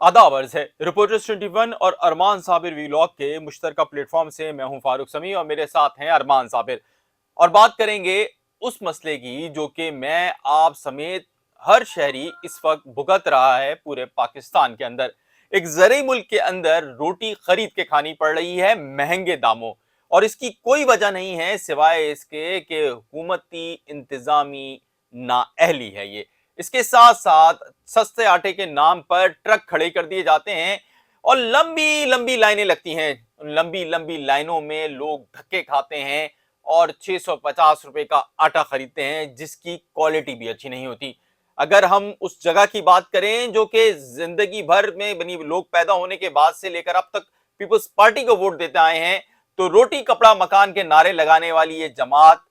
आदाब अर्ज़ है रिपोर्टर्स 21 और अरमान साबिर वीलॉग के मुश्तरका प्लेटफॉर्म से मैं हूं फारूक समी और मेरे साथ हैं अरमान साबिर। और बात करेंगे उस मसले की जो कि मैं आप समेत हर शहरी इस वक्त भुगत रहा है पूरे पाकिस्तान के अंदर। एक ज़रूरी मुल्क के अंदर रोटी खरीद के खानी पड़ रही है महंगे दामों, और इसकी कोई वजह नहीं है सिवाय इसके कि हुकूमती इंतजामी नाअहली है ये। इसके साथ साथ सस्ते आटे के नाम पर ट्रक खड़े कर दिए जाते हैं और लंबी लंबी लाइनें लगती हैं। उन लंबी लंबी लाइनों में लोग धक्के खाते हैं और 650 रुपए का आटा खरीदते हैं जिसकी क्वालिटी भी अच्छी नहीं होती। अगर हम उस जगह की बात करें जो कि जिंदगी भर में बनी, लोग पैदा होने के बाद से लेकर अब तक पीपल्स पार्टी को वोट देते आए हैं, तो रोटी कपड़ा मकान के नारे लगाने वाली ये जमात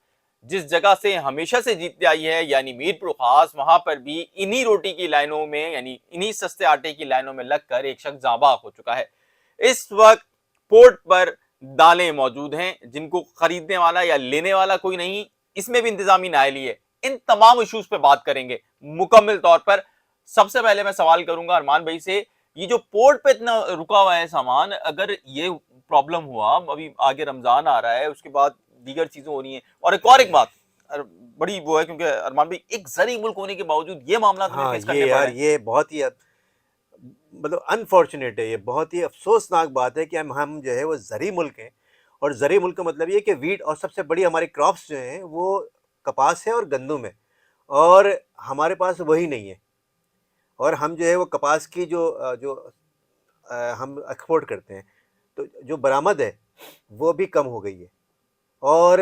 जिस जगह से हमेशा से जीतती आई है यानी मीरपुर खास, वहां पर भी इन्हीं रोटी की लाइनों में यानी इन्हीं सस्ते आटे की लाइनों में लगकर एक शख्स जाबाक हो चुका है। इस वक्त पोर्ट पर दालें मौजूद हैं जिनको खरीदने वाला या लेने वाला कोई नहीं, इसमें भी इंतजामी नाअहली है। इन तमाम इश्यूज पे बात करेंगे मुकम्मल तौर पर। सबसे पहले मैं सवाल करूंगा अरमान भाई से, ये जो पोर्ट पे इतना रुका हुआ है सामान, अगर ये प्रॉब्लम हुआ, अभी आगे रमजान आ रहा है, उसके बाद दीगर चीजें हो रही हैं, और एक बात बड़ी वो है क्योंकि अरमान भाई एक जरी मुल्क होने के बावजूद ये मामला तुम्हें हाँ, फेस ये करने पड़ यार रहे हैं। ये बहुत ही मतलब अनफॉर्चुनेट है। ये बहुत ही अफसोसनाक बात है कि हम जो है वो ज़री मुल्क हैं। और ज़री मुल्क का मतलब ये कि वीट और सबसे बड़ी हमारी क्रॉप्स जो हैं वो कपास है और गंदम है, और हमारे पास वही नहीं है। और हम जो है वो कपास की हम एक्सपोर्ट करते हैं, तो जो बरामद है वो भी कम हो गई है। और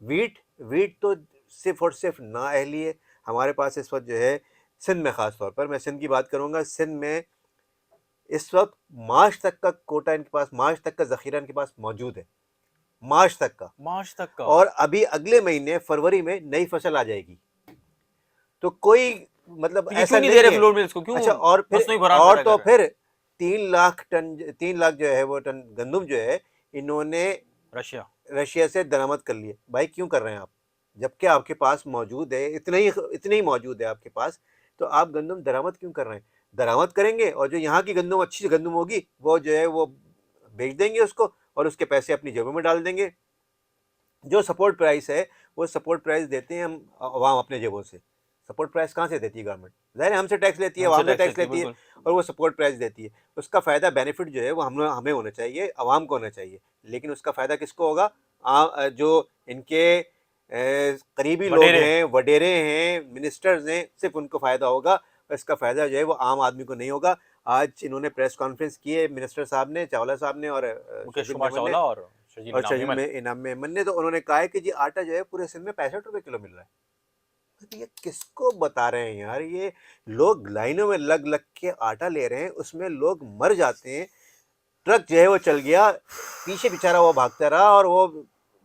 वीट वीट तो सिर्फ़ और सिर्फ़ नाअहली है। हमारे पास इस वक़्त जो है सिंध में, ख़ास तौर पर मैं सिंध की बात करूँगा, सिंध में इस वक़्त मार्च तक का कोटा इनके पास, मार्च तक का ज़ख़ीरा इनके पास मौजूद है, मार्च तक का। मार्च तक का? और अभी अगले महीने फरवरी में नई फसल आ जाएगी। तो कोई मतलब तो ये क्यों ऐसा नहीं दे नहीं रहे है। फ्लोर मिल्स को, क्यों अच्छा, मसनूई बुरान और पैदा तो कर रहे हैं? फिर 3 लाख टन, 3 लाख जो है वो टन गंदम जो है इन्होंने रशिया। रशिया से दरामद कर लिए। भाई क्यों कर रहे हैं आप? जबकि आपके पास मौजूद है, इतने ही मौजूद है आपके पास, तो आप गंदम दरामद क्यों कर रहे हैं? दरामद करेंगे और जो यहाँ की गंदम अच्छी गंदम होगी वो जो है वो बेच देंगे उसको, और उसके पैसे अपनी जेबों में डाल देंगे। जो सपोर्ट प्राइस है वो सपोर्ट प्राइस देते हैं हम अवाम अपने जेबों से। सपोर्ट प्राइस कहाँ से देती है गवर्नमेंट? ज़ाहिर है हमसे टैक्स लेती है, हमसे अवाम से टैक्स टैक्स लेती है, लेती है, बिल्कुल। और वो सपोर्ट प्राइस देती है। उसका फ़ायदा, बेनिफिट जो है वो हमें होना चाहिए, अवाम को होना चाहिए। लेकिन उसका फ़ायदा किसको होगा? जो इनके करीबी लोग वडेरे। हैं, वडेरे हैं, मिनिस्टर्स हैं, सिर्फ उनको फ़ायदा होगा। और इसका फ़ायदा जो है वो आम आदमी को नहीं होगा। आज इन्होंने प्रेस कॉन्फ्रेंस की है मिनिस्टर साहब ने, चावला साहब ने और मुकेश शजील कुमार मेमन ने, चावला और शजील और इनाम शजील मेमन। में इनाम मेमन ने, तो उन्होंने कहा है कि जी आटा जो है पूरे सिंध में 65 रुपए किलो मिल रहा है। तो ये किसको बता रहे हैं यार? ये लोग लाइनों में लग लग के आटा ले रहे हैं, उसमें लोग मर जाते हैं। ट्रक जो है वो चल गया, पीछे बेचारा वो भागता रहा और वो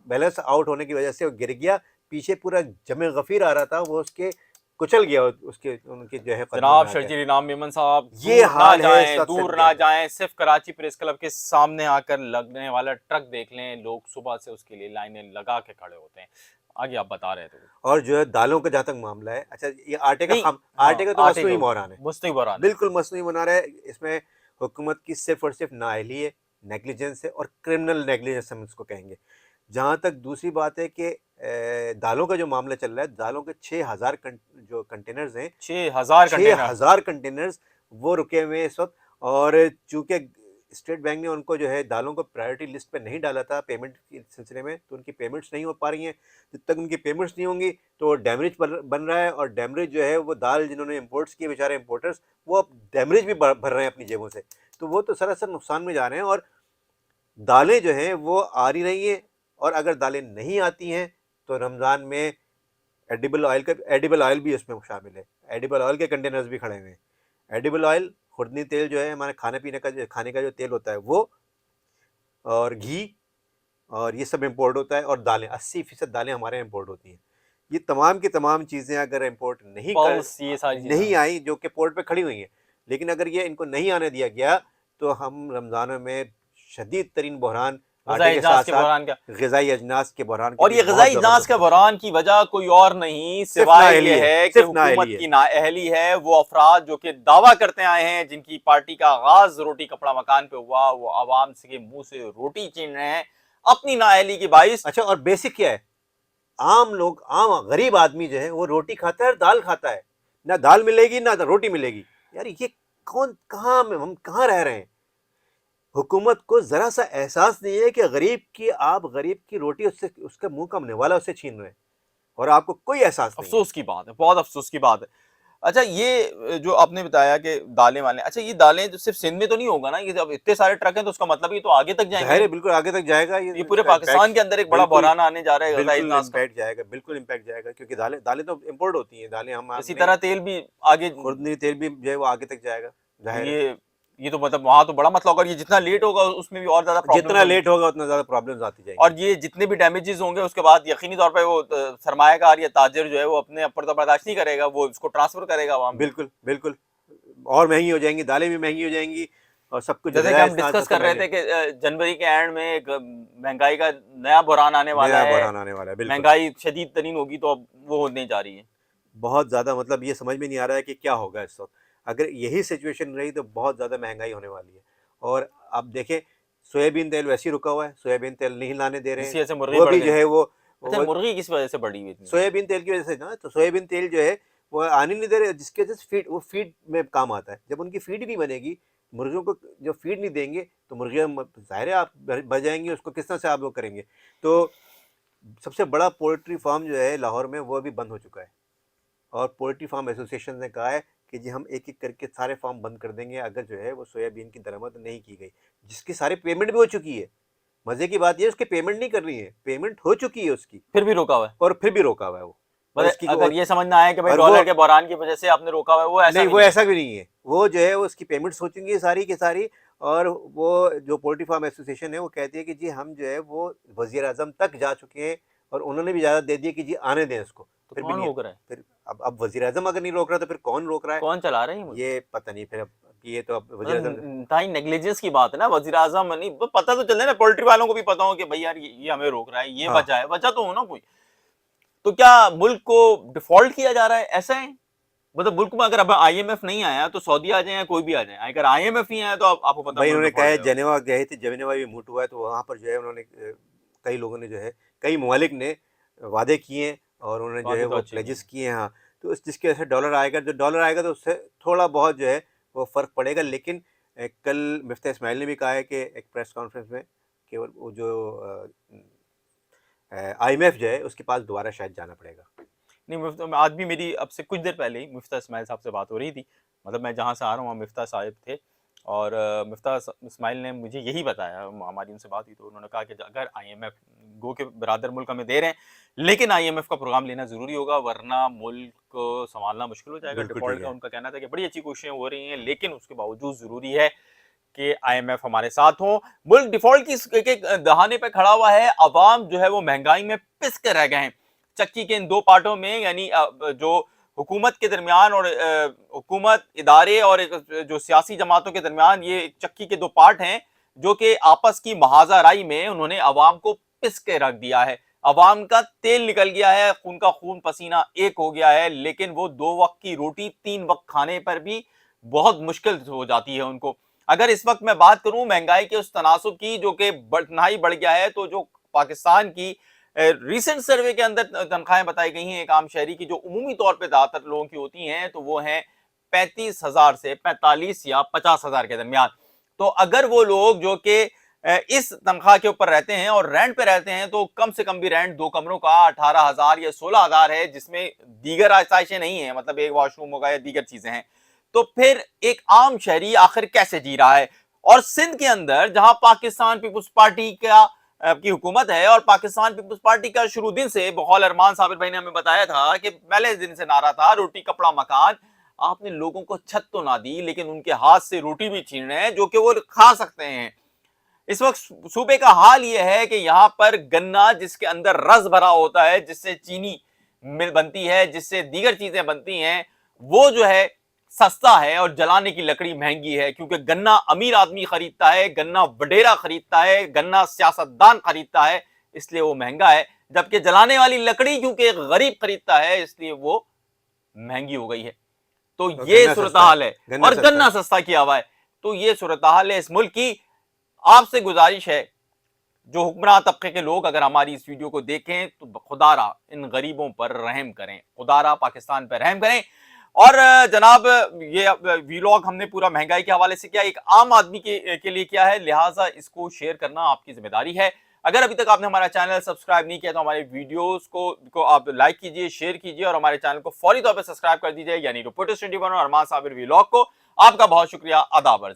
बैलेंस आउट होने की वजह से वो गिर गया। पीछे पूरा जमे गफीर आ रहा था, वो उसके कुचल गया, उसके उनके जो है कदमों जनाब में आकर। शर्जील इनाम मेमन साहब, ये हाल है इस वक्त दूर सिंध के ना अंदर। जाएं, सिर्फ कराची प्रेस क्लब के सामने आकर लगने वाला ट्रक देख लें, लोग सुबह से उसके लिए लाइनें लगा के खड़े होते हैं। आगे आप बता रहे थे कुछ। और जो है दालों का जहाँ तक मामला है, अच्छा ये नहीं। आटे हाँ, का तो आटे का मसनूई बहरान है, मुस्तई बरान है। बिल्कुल मसनूई बना रहा है। इसमें हुकूमत की सिर्फ और सिर्फ नाअहली है, नेग्लिजेंस है, और क्रिमिनल नेग्लिजेंस हम इसको कहेंगे। जहाँ तक दूसरी बात है कि दालों का जो मामला चल रहा है, दालों के 6,000 जो कंटेनर्स हैं, 6,000 कंटेनर। 6,000 कंटेनर्स वो रुके हुए हैं इस वक्त। और चूंकि स्टेट बैंक ने उनको जो है दालों को प्रायोरिटी लिस्ट पे नहीं डाला था पेमेंट के सिलसिले में, तो उनकी पेमेंट्स नहीं हो पा रही हैं। जब तक उनकी पेमेंट्स नहीं होंगी तो डैमरेज बन रहा है, और डैमरेज जो है वो दाल जिन्होंने इम्पोर्ट्स किए बेचारे इम्पोर्टर्स, वो अब डैमरेज भी भर रहे हैं अपनी जेबों से। तो वो तो सरासर नुकसान में जा रहे हैं। और दालें जो हैं वो आ ही नहीं हैं, और अगर दालें नहीं आती हैं तो रमज़ान में एडिबल ऑयल भी उसमें शामिल है। एडिबल ऑयल के कंटेनर्स भी खड़े हुए हैं। एडिबल ऑयल, खुर्दनी तेल जो है हमारे खाने का जो तेल होता है वो, और घी, और ये सब इंपोर्ट होता है। और दालें, 80% दालें हमारे यहाँ इंपोर्ट होती हैं। ये तमाम की तमाम चीज़ें अगर इंपोर्ट पल्स, ये सारी चीजें। नहीं आई, जो कि पोर्ट पे खड़ी हुई हैं, लेकिन अगर ये इनको नहीं आने दिया गया तो हम रमज़ानों में शदीद तरीन बहरान आटे ग़िज़ाई के इजलास साथ के साथ बहरान का, ग़िज़ाई अजनास के बहरान के और भी ये बहुत ग़िज़ाई इजलास ज़बरदस्त का नुकसान है। बहरान की वजह कोई और नहीं सिर्फ सिवाय नाअहली ये है, है कि सिर्फ हुकूमत नाअहली है। की नाअहली है। वो अफराद जो कि दावा करते आए हैं, जिनकी पार्टी का आगाज रोटी कपड़ा मकान पे हुआ, वो आवाम के मुंह से रोटी छीन रहे हैं अपनी नाअहली की बाइस। अच्छा, और बेसिक क्या है? आम लोग, आम गरीब आदमी जो है वो रोटी खाता है और दाल खाता है। ना दाल मिलेगी ना रोटी मिलेगी। यार ये कौन, कहाँ में हम कहाँ रह रहे हैं? हुकूमत को ज़रा सा एहसास नहीं है कि आप गरीब की रोटी उससे, उसका मुँह का निवाला उससे छीन रहे हैं और आपको कोई एहसास नहीं है। अफ़सोस की बात है, बहुत अफ़सोस की बात है। अच्छा, ये जो आपने बताया कि दालें-वालें, अच्छा ये दालें जो सिर्फ़ सिंध में तो नहीं होगा ना? ये जब इतने सारे ट्रक हैं तो उसका मतलब ये तो आगे तक ज़ाहिर जाएँगे। है बिल्कुल आगे तक जाएगा, ये ये पूरे इसका पाकिस्तान इम्पैक्ट के अंदर एक बड़ा बिल्कुल, बहरान आने जा रहा है ग़िज़ाई बिल्कुल इजलास का। इम्पैक्ट जाएगा, बिल्कुल इम्पैक्ट जाएगा, क्योंकि दालें दालें तो इम्पोर्ट होती हैं, दालें हम इसी नहीं, तरह तेल भी आगे, खुर्दनी तेल भी जो है वो आगे तक जाएगा, तो ज़ाहिर है। ये तो मतलब वहाँ तो बड़ा मसला होगा, और ये जितना लेट होगा उसमें भी और ज़्यादा प्रॉब्लम्स जितना होंगी। लेट होगा उतना ज़्यादा प्रॉब्लम्स आती जाएँगी। और ये जितने भी डैमेजेस होंगे उसके बाद यकीनी तौर पे वो सरमायाकार या ताजिर जो है वो अपने ऊपर तो बर्दाश्त नहीं करेगा, वो इसको ट्रांसफर करेगा अवाम पे। बिल्कुल, बिल्कुल। और महँगी हो जाएँगी, दालें भी महँगी हो जाएँगी और सब कुछ जैसे कि ग़िज़ाई हम इस्तेमाल डिस्कस सबसे कर रहे महँगे। थे कि जनवरी के एंड में एक महंगाई का नया बहरान आने वाला नया है। बहरान आने वाला है, बिल्कुल। महंगाई शदीद तरीन होगी, तो अब वो होने जा रही है। बहुत ज़्यादा, मतलब ये समझ में नहीं आ रहा है कि क्या होगा इस वक़्त। अगर यही सिचुएशन रही तो बहुत ज़्यादा महँगाई होने वाली है। और आप देखें, सोयाबीन तेल वैसे ही रुका हुआ है, सोयाबीन तेल नहीं लाने दे रहे हैं। जिसकी वजह से मुर्गी वो बढ़ भी जो गई। है अच्छा, वो मुर्गी किस वजह से बढ़ी हुई इतनी? सोयाबीन तेल की वजह से ना, तो सोयाबीन तेल जो है वो आने नहीं दे रहे, जिसकी वजह से फीड में काम आता है। जब उनकी फीड नहीं बनेगी, मुर्गियों को जो फीड नहीं देंगे तो मुर्गियाँ ज़ाहिर है आप मर जाएँगी, उसको किस तरह से आप वो करेंगे। तो सबसे बड़ा पोल्ट्री फार्म जो है लाहौर में वो भी बंद हो चुका है और पोल्ट्री फार्म एसोसिएशन ने कहा है कि जी हम एक-एक करके सारे फार्म बंद कर देंगे अगर जो है वो सोयाबीन की दरामद नहीं की गई, जिसकी सारी पेमेंट भी हो चुकी है। मज़े की बात ये है उसकी पेमेंट नहीं कर रही है, पेमेंट हो चुकी है उसकी फिर भी रोका हुआ है। और फिर भी रोका हुआ है वो। और मतलब उसकी अगर ये समझ में आया कि भाई और वो डॉलर के बहरान की वजह से आपने रोका हुआ है, वो ऐसा नहीं, भी वो नहीं है। ऐसा भी नहीं है। वो जो है वो उसकी पेमेंट्स हो चुकी है सारी की सारी, और वो जो पोल्ट्री फार्म एसोसिएशन है वो कहती है कि जी हम जो है वो वज़ीर-ए-आज़म तक जा चुके हैं और उन्होंने भी इजाज़त दे दी है कि जी आने दें इसको। तो फिर भी कौन नहीं है। रोक रहा है? फिर अब वज़ीर-ए-आज़म अगर नहीं रोक रहा तो फिर कौन रोक रहा है? कौन चला रहा है ये मुल्क? ये पता नहीं फिर, अब ये तो अब मतलब वज़ीर-ए-आज़म। इंतहाई नेग्लिजेंस की बात है ना, वज़ीर-ए-आज़म नहीं, पता तो चले ना, पोल्ट्री वालों को भी पता हो कि भाई यार ये हमें रोक रहा है, ये हाँ। वजह है, वजह तो हो ना कोई। तो क्या मुल्क को डिफ़ॉल्ट किया जा रहा है, ऐसा है? मतलब मुल्क में अगर अब आईएमएफ नहीं आया तो सऊदी आ जाए या कोई भी आ जाए, अगर आईएमएफ नहीं आया तो आपको पता है भाई मुल्क उन्होंने कहा डिफ़ॉल्ट है, है। जेनेवा गए थे, जेनेवा भी मूट हुआ है तो वहाँ पर जो है उन्होंने कई लोगों ने जो है, कई ममालिक ने वादे किए हैं और उन्होंने जो है वादे तो वो अच्छे किए प्लेजेस हैं। किए हैं। हाँ, तो जिसकी वजह से डॉलर आएगा, जो डॉलर आएगा तो उससे थोड़ा बहुत जो है वो फ़र्क पड़ेगा। लेकिन कल मिफ्ता इस्माइल ने भी कहा है कि एक प्रेस कॉन्फ्रेंस में, कि वो जो आईएमएफ जो है उसके पास दोबारा शायद जाना पड़ेगा। नहीं, आज भी मेरी अब से कुछ देर पहले ही मिफ्ता इस्माइल साहब से बात हो रही थी। मतलब मैं जहाँ से आ रहा हूँ वहाँ मिफ्ता साहब थे, और मिफ्ता इस्माइल ने मुझे यही बताया, हमारी उनसे बात हुई तो उन्होंने कहा कि अगर आईएमएफ गो के बिरादर मुल्क हमें दे रहे हैं, लेकिन आईएमएफ का प्रोग्राम लेना ज़रूरी होगा, वरना मुल्क को संभालना मुश्किल हो जाएगा। बिल्कुल डिफ़ॉल्ट ठीक का है। उनका कहना था कि बड़ी अच्छी कोशिशें हो रही हैं, लेकिन उसके बावजूद ज़रूरी है कि आईएमएफ हमारे साथ हो। मुल्क डिफ़ॉल्ट की के दहाने पे खड़ा हुआ है, अवाम जो है वो महँगाई में पिस के रह गए हैं। चक्की के इन 2 पार्टों में, यानी जो हुकूमत के दरमियान और हुकूमत, इदारे और एक जो सियासी जमातों के दरमियान, ये चक्की के 2 पार्ट हैं, जो कि आपस की महाज़ाराई में उन्होंने अवाम को पिस के रख दिया है। अवाम का तेल निकल गया है, खून का खून पसीना एक हो गया है, लेकिन वो 2 वक़्त की रोटी 3 वक़्त खाने पर भी बहुत मुश्किल हो जाती है उनको। अगर इस वक़्त मैं बात करूँ महँगाई के उस तनासुब की जो कि इतना बढ़ गया है, तो जो पाकिस्तान की रिसेंट सर्वे के अंदर तनख्वाहें बताई गई हैं एक आम शहरी की, जो उमूमी तौर पे ज़्यादातर लोगों की होती हैं, तो वो हैं 35,000 से 45 या 50,000 के दरमियान। तो अगर वो लोग जो कि इस तनख्वाह के ऊपर रहते हैं और रेंट पे रहते हैं, तो कम से कम भी रेंट 2 कमरों का 18,000 या 16,000 है, जिसमें दीगर आसाइशें नहीं है, मतलब एक वॉशरूम होगा या दीगर चीजें हैं। तो फिर एक आम शहरी आखिर कैसे जी रहा है? और सिंध के अंदर जहां पाकिस्तान पीपुल्स पार्टी की हुकूमत है, और पाकिस्तान पीपुल्स पार्टी का शुरू दिन से, बकौल अरमान साबिर भाई ने हमें बताया था कि पहले दिन से नारा था रोटी कपड़ा मकान। आपने लोगों को छत तो ना दी, लेकिन उनके हाथ से रोटी भी छीन रहे हैं जो कि वो खा सकते हैं। इस वक्त सूबे का हाल यह है कि यहाँ पर गन्ना, जिसके अंदर रस भरा होता है, जिससे चीनी मिल बनती है, जिससे दीगर चीजें बनती हैं, वो जो है सस्ता है और जलाने की लकड़ी महंगी है, क्योंकि गन्ना अमीर आदमी खरीदता है, गन्ना वडेरा खरीदता है, गन्ना सियासतदान खरीदता है, इसलिए वो महंगा है। जबकि जलाने वाली लकड़ी क्योंकि गरीब खरीदता है, इसलिए वो महंगी हो गई है। तो और ये गन्ना सूरत सस्ता है, हाल है। गन्ना और सस्ता गन्ना है। सस्ता किया हुआ है। तो ये सूरत हाल है इस मुल्क की। आपसे गुजारिश है, जो हुक्मरान तबके के लोग अगर हमारी इस वीडियो को देखें तो खुदारा इन गरीबों पर रहम करें, खुदारा पाकिस्तान पर रहम करें। और जनाब, ये वीलॉग हमने पूरा महंगाई के हवाले से किया, एक आम आदमी के लिए किया है, लिहाजा इसको शेयर करना आपकी जिम्मेदारी है। अगर अभी तक आपने हमारा चैनल सब्सक्राइब नहीं किया तो हमारे वीडियोस को आप लाइक कीजिए, शेयर कीजिए और हमारे चैनल को फौरी तौर पर सब्सक्राइब कर दीजिए, यानी रिपोर्टर्स 21 और अरमान साबिर वीलॉग को। आपका बहुत शुक्रिया, आदाब अर्ज़ है।